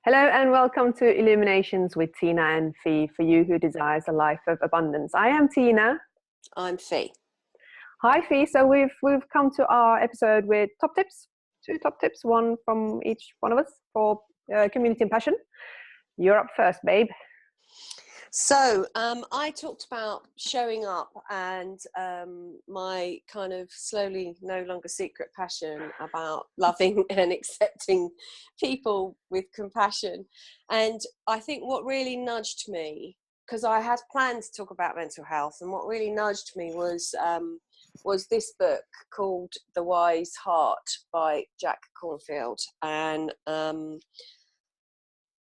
Hello and welcome to Illuminations with Tiina and Fee, for you who desires a life of abundance. I am Tiina. I'm Fee. Hi Fee. So we've come to our episode with top tips, 2 top tips, one from each one of us for community and passion. You're up first, babe. So I talked about showing up and my kind of slowly no longer secret passion about loving and accepting people with compassion. And I think what really nudged me, because I had planned to talk about mental health, and what really nudged me was this book called The Wise Heart by Jack Kornfield. And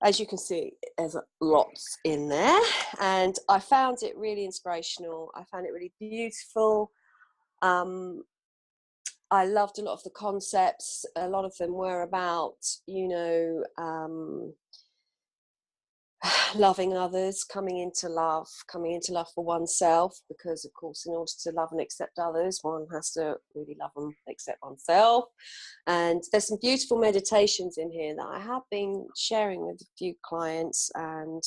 as you can see, there's lots in there, and I found it really inspirational. I found it really beautiful. I loved a lot of the concepts. A lot of them were about, loving others, coming into love for oneself, because of course in order to love and accept others, one has to really love and accept oneself. And there's some beautiful meditations in here that I have been sharing with a few clients, and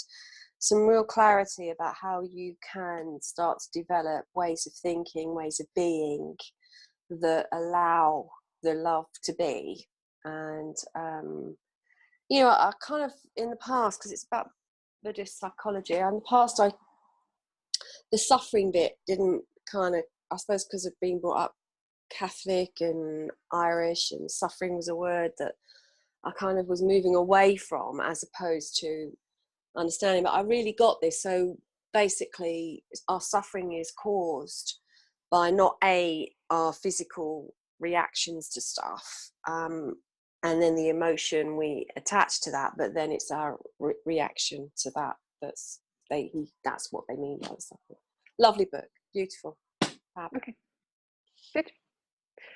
some real clarity about how you can start to develop ways of thinking, ways of being that allow the love to be. And I kind of, in the past, because it's about Buddhist psychology, in the past the suffering bit didn't kind of, I suppose because of being brought up Catholic and Irish, and suffering was a word that I kind of was moving away from as opposed to understanding. But I really got this. So basically our suffering is caused by not our physical reactions to stuff, and then the emotion we attach to that, but then it's our reaction to that. That's what they mean by the suffering. Lovely book, beautiful. Okay, good.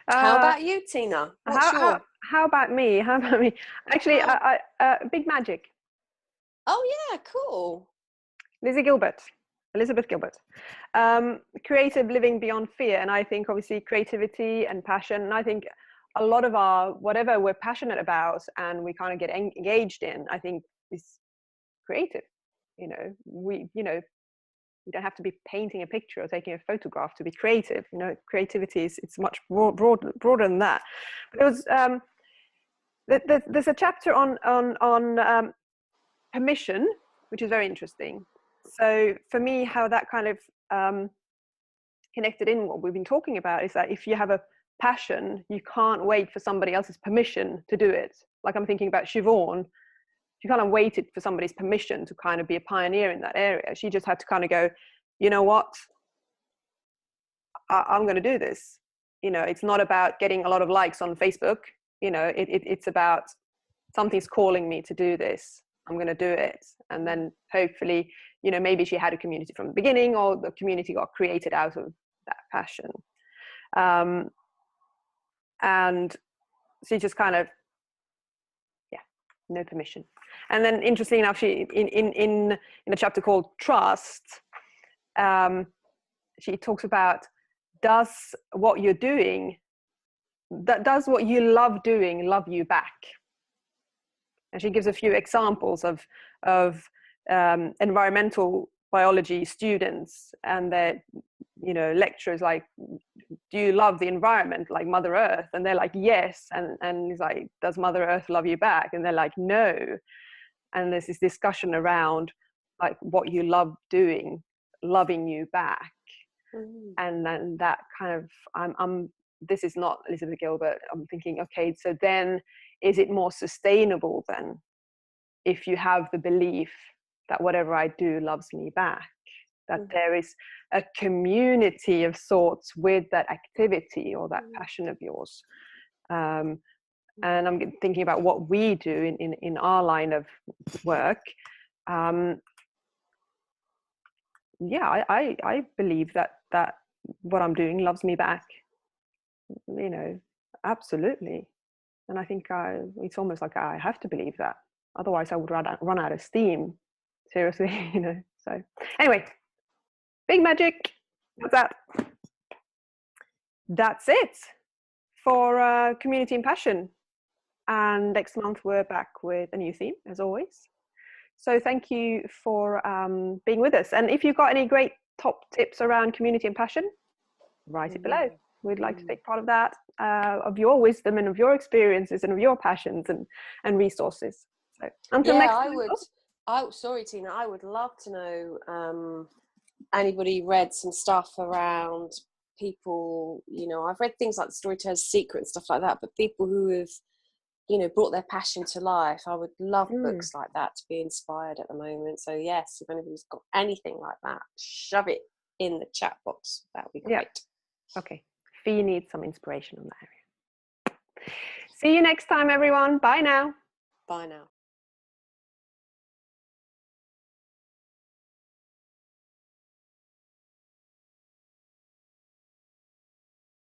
How about you, Tiina? How about me? Actually, Big Magic. Oh yeah, cool. Elizabeth Gilbert. Creative living beyond fear. And I think obviously creativity and passion, and I think a lot of whatever we're passionate about and we kind of get engaged in, I think is creative. We don't have to be painting a picture or taking a photograph to be creative. Creativity it's much broader than that. But it was there's a chapter on permission, which is very interesting. So for me, how that kind of connected in what we've been talking about is that if you have a passion, you can't wait for somebody else's permission to do it. Like I'm thinking about Siobhan. She kind of waited for somebody's permission to kind of be a pioneer in that area. She just had to kind of go, you know what, I'm going to do this. It's not about getting a lot of likes on Facebook. It's about something's calling me to do this. I'm going to do it. And then hopefully, maybe she had a community from the beginning, or the community got created out of that passion. And she just kind of, no permission. And then interestingly enough, she in a chapter called Trust, she talks about does what you love doing love you back? And she gives a few examples of environmental biology students and their lecturers, like, do you love the environment, like Mother Earth? And they're like, yes. And he's like, does Mother Earth love you back? And they're like, no. And there's this discussion around like what you love doing loving you back. And then that kind of this is not Elizabeth Gilbert. I'm thinking, okay, so then is it more sustainable then if you have the belief that whatever I do loves me back, that there is a community of sorts with that activity or that passion of yours. And I'm thinking about what we do in our line of work. I believe that what I'm doing loves me back, absolutely. And I think it's almost like I have to believe that. Otherwise I would run out of steam. Seriously, So anyway, Big Magic. What's that? That's it for community and passion. And next month we're back with a new theme, as always. So thank you for being with us. And if you've got any great top tips around community and passion, write it below. We'd like to take part of that, of your wisdom and of your experiences and of your passions and resources. So until next time. Sorry, Tiina, I would love to know anybody read some stuff around people, you know, I've read things like The Storyteller's Secret and stuff like that, but people who have, you know, brought their passion to life. I would love books like that to be inspired at the moment. So yes, if anybody's got anything like that, shove it in the chat box. That would be great. Yeah. Okay. Fee needs some inspiration on that area. See you next time, everyone. Bye now. Bye now.